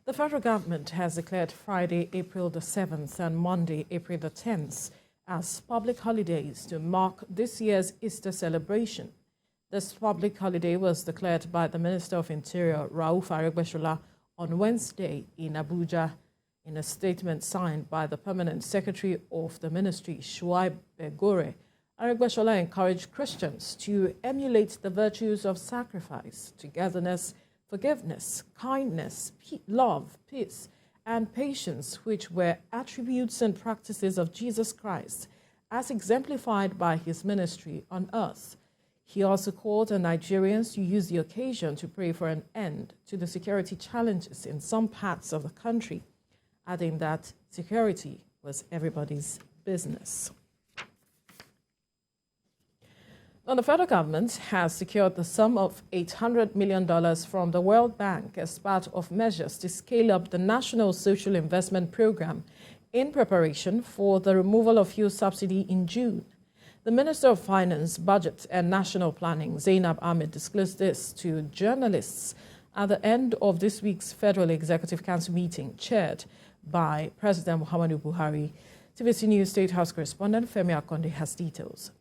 The federal government has declared Friday, April the 7th and Monday, April the 10th as public holidays to mark this year's Easter celebration. This public holiday was declared by the Minister of Interior, Rauf Aregbesola, on Wednesday in Abuja. In a statement signed by the Permanent Secretary of the Ministry, Shuaib Begore, Aregbesola encouraged Christians to emulate the virtues of sacrifice, togetherness, forgiveness, kindness, love, peace, and patience, which were attributes and practices of Jesus Christ, as exemplified by his ministry on earth. He also called on Nigerians to use the occasion to pray for an end to the security challenges in some parts of the country, adding that security was everybody's business. Now, the federal government has secured the sum of $800 million from the World Bank as part of measures to scale up the National Social Investment Program in preparation for the removal of fuel subsidy in June. The Minister of Finance, Budget and National Planning, Zainab Ahmed, disclosed this to journalists at the end of this week's Federal Executive Council meeting chaired by President Muhammadu Buhari. TVC News State House correspondent Femi Akonde has details.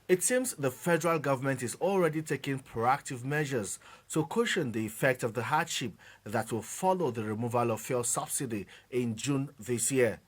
It seems the federal government is already taking proactive measures to cushion the effect of the hardship that will follow the removal of fuel subsidy in June this year.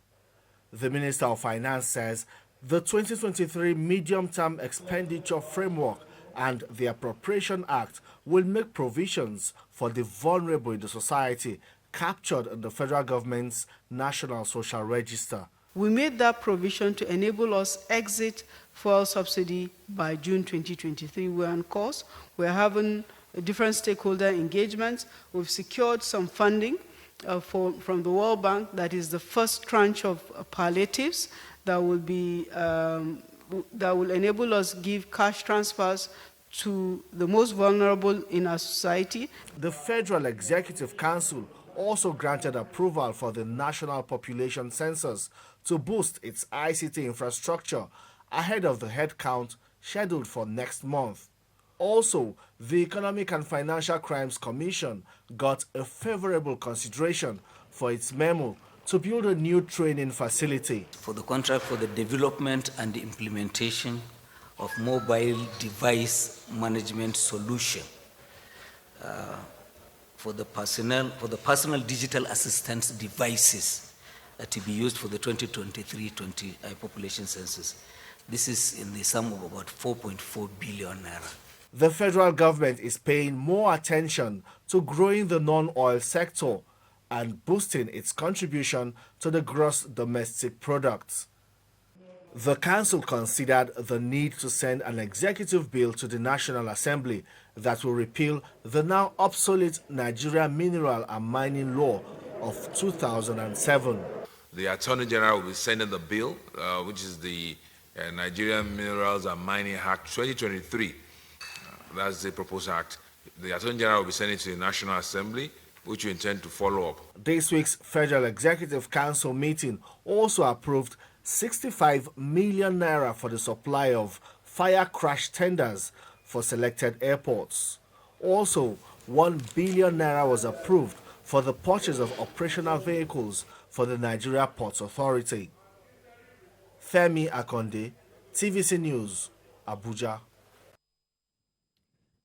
The Minister of Finance says the 2023 Medium-Term Expenditure Framework and the Appropriation Act will make provisions for the vulnerable in the society captured in the federal government's National Social Register. We made that provision to enable us exit fuel subsidy by June 2023. We're on course. We're having different stakeholder engagements. We've secured some funding from the World Bank. That is the first tranche of palliatives that will enable us give cash transfers to the most vulnerable in our society. The Federal Executive Council also granted approval for the National Population Census to boost its ICT infrastructure ahead of the headcount scheduled for next month. Also, the Economic and Financial Crimes Commission got a favorable consideration for its memo to build a new training facility. For the contract for the development and the implementation of mobile device management solution for the personal digital assistance devices to be used for the 2023 population census. This is in the sum of about 4.4 billion naira. The federal government is paying more attention to growing the non-oil sector and boosting its contribution to the gross domestic product. The council considered the need to send an executive bill to the National Assembly that will repeal the now obsolete Nigeria Mineral and Mining Law of 2007. The Attorney General will be sending the bill, which is the Nigerian Minerals and Mining Act 2023. That's the proposed act. The Attorney General will be sending it to the National Assembly, which we intend to follow up. This week's Federal Executive Council meeting also approved 65 million naira for the supply of fire crash tenders for selected airports. Also, 1 billion naira was approved for the purchase of operational vehicles for the Nigeria Ports Authority. Femi Akonde, TVC News, Abuja.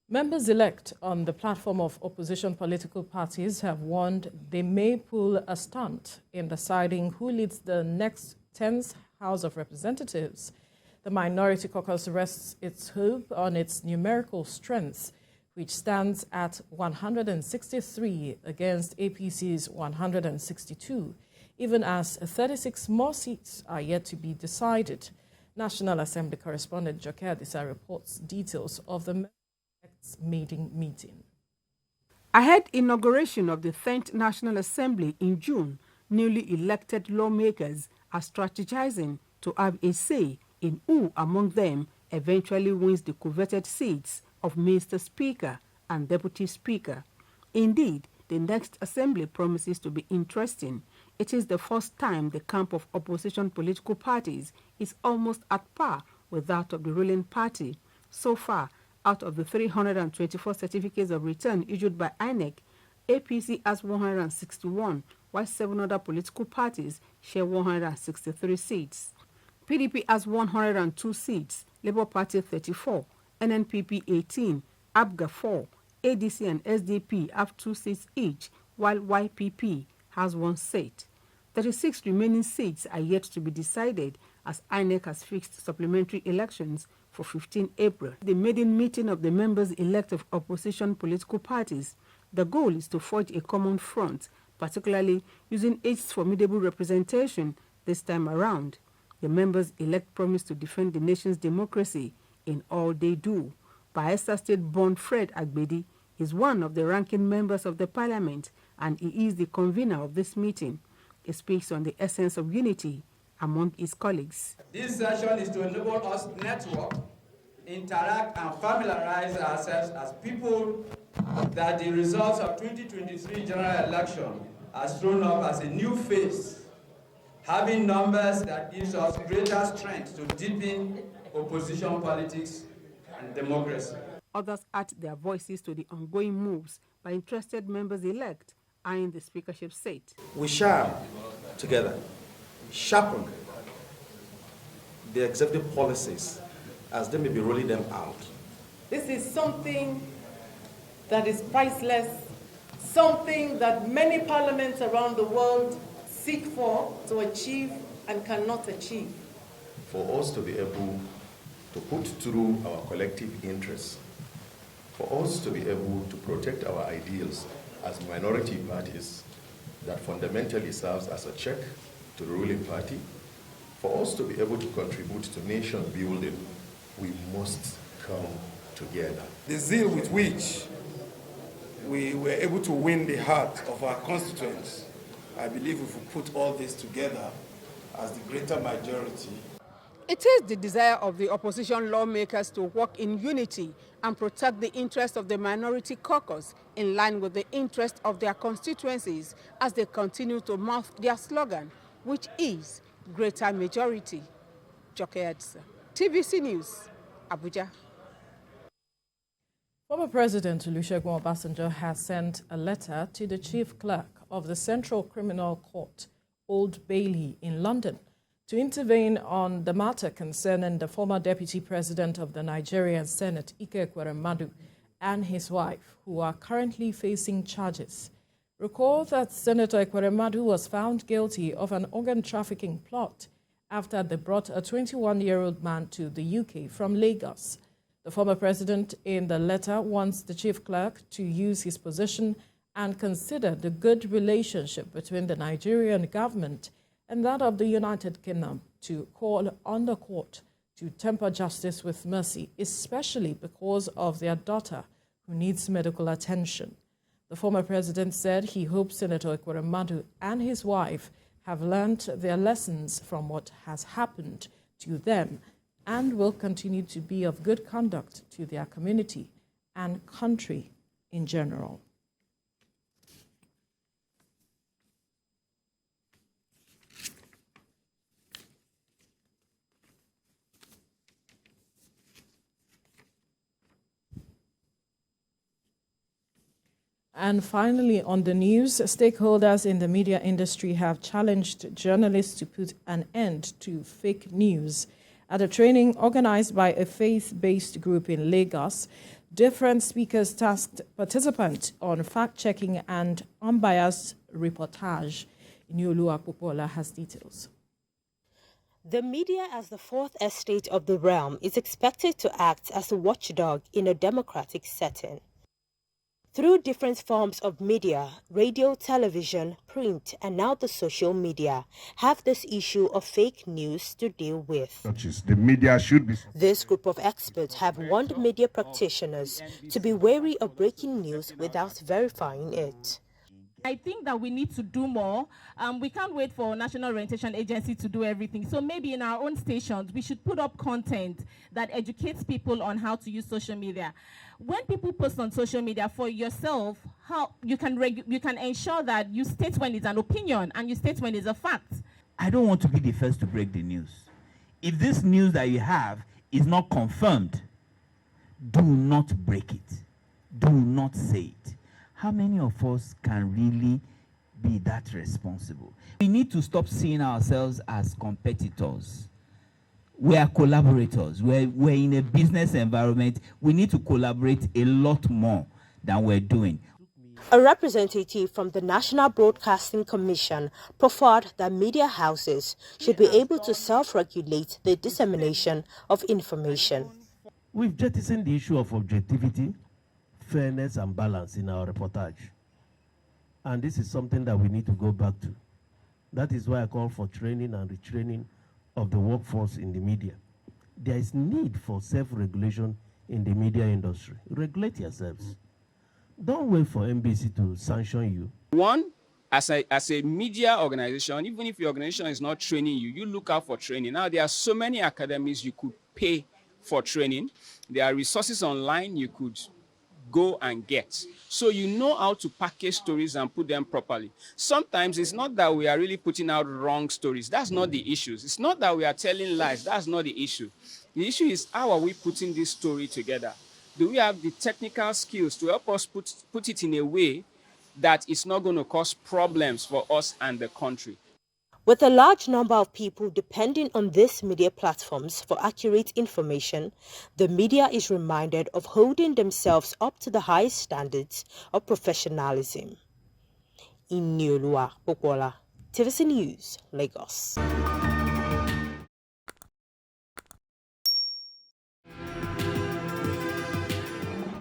Members-elect on the platform of opposition political parties have warned they may pull a stunt in deciding who leads the next 10th House of Representatives. The Minority Caucus rests its hope on its numerical strength, which stands at 163 against APC's 162, even as 36 more seats are yet to be decided. National Assembly correspondent Joke Adisa reports details of the meeting. Ahead inauguration of the 10th National Assembly in June, newly elected lawmakers are strategizing to have a say in who among them eventually wins the coveted seats of Mr. Speaker and Deputy Speaker. Indeed, the next assembly promises to be interesting. It is the first time the camp of opposition political parties is almost at par with that of the ruling party. So far, Out of the 324 certificates of return issued by INEC, APC has 161, while 7 other political parties share 163 seats. PDP has 102 seats, Labour Party 34, NNPP 18, ABGA 4, ADC and SDP have 2 seats each, while YPP has 1 seat. 36 remaining seats are yet to be decided as INEC has fixed supplementary elections for 15 April. The maiden meeting of the members-elect of opposition political parties, the goal is to forge a common front, particularly using its formidable representation this time around. The members-elect promise to defend the nation's democracy in all they do. Bayelsa State-born Fred Agbedi is one of the ranking members of the parliament, and he is the convener of this meeting. He speaks on the essence of unity among his colleagues. This session is to enable us to network, interact, and familiarize ourselves as people that the results of 2023 general election has thrown up as a new face, having numbers that gives us greater strength to deepen opposition politics and democracy. Others add their voices to the ongoing moves by interested members-elect eyeing the speakership seat. We shall, together, sharpen the executive policies as they may be rolling them out. This is something that is priceless, something that many parliaments around the world seek for to achieve and cannot achieve. For us to be able to put through our collective interests, for us to be able to protect our ideals as minority parties that fundamentally serves as a check to the ruling party, for us to be able to contribute to nation building, we must come together. The zeal with which we were able to win the heart of our constituents, I believe if we put all this together as the greater majority. It is the desire of the opposition lawmakers to work in unity and protect the interests of the minority caucus in line with the interests of their constituencies as they continue to mouth their slogan, which is greater majority. Joke Edsa, TVC News, Abuja. Former President Olusegun Obasanjo has sent a letter to the Chief Clerk of the Central Criminal Court, Old Bailey, in London, to intervene on the matter concerning the former Deputy President of the Nigerian Senate, Ike Ekweremadu, and his wife, who are currently facing charges. Recall that Senator Ekweremadu was found guilty of an organ trafficking plot after they brought a 21-year-old man to the UK from Lagos. The former president in the letter wants the chief clerk to use his position and consider the good relationship between the Nigerian government and that of the United Kingdom to call on the court to temper justice with mercy, especially because of their daughter who needs medical attention. The former president said he hopes Senator Ekweremadu and his wife have learned their lessons from what has happened to them and will continue to be of good conduct to their community and country in general. And finally, on the news, stakeholders in the media industry have challenged journalists to put an end to fake news. At a training organized by a faith-based group in Lagos, different speakers tasked participants on fact-checking and unbiased reportage. Iniolu Akpopola has details. The media, as the fourth estate of the realm, is expected to act as a watchdog in a democratic setting. Through different forms of media, radio, television, print, and now the social media, have this issue of fake news to deal with. The media should be. This group of experts have warned media practitioners to be wary of breaking news without verifying it. I think that we need to do more. We can't wait for National Orientation Agency to do everything. So maybe in our own stations, we should put up content that educates people on how to use social media. When people post on social media for yourself, how you can ensure that you state when it's an opinion and you state when it's a fact. I don't want to be the first to break the news. If this news that you have is not confirmed, do not break it. Do not say it. How many of us can really be that responsible? We need to stop seeing ourselves as competitors. We are collaborators. We're in a business environment. We need to collaborate a lot more than we're doing. A representative from the National Broadcasting Commission preferred that media houses should be able to self-regulate the dissemination of information. We've jettisoned the issue of objectivity, fairness and balance in our reportage. And this is something that we need to go back to. That is why I call for training and retraining of the workforce in the media. There is need for self-regulation in the media industry. Regulate yourselves. Don't wait for NBC to sanction you. One, as a media organization, even if your organization is not training you, you look out for training. Now, there are so many academies you could pay for training. There are resources online you could go and get. So you know how to package stories and put them properly. Sometimes it's not that we are really putting out wrong stories. That's not the issue. It's not that we are telling lies. That's not the issue. The issue is, how are we putting this story together? Do we have the technical skills to help us put it in a way that it's not going to cause problems for us and the country? With a large number of people depending on these media platforms for accurate information, the media is reminded of holding themselves up to the highest standards of professionalism. Inioluwa Pokola, TVC News, Lagos.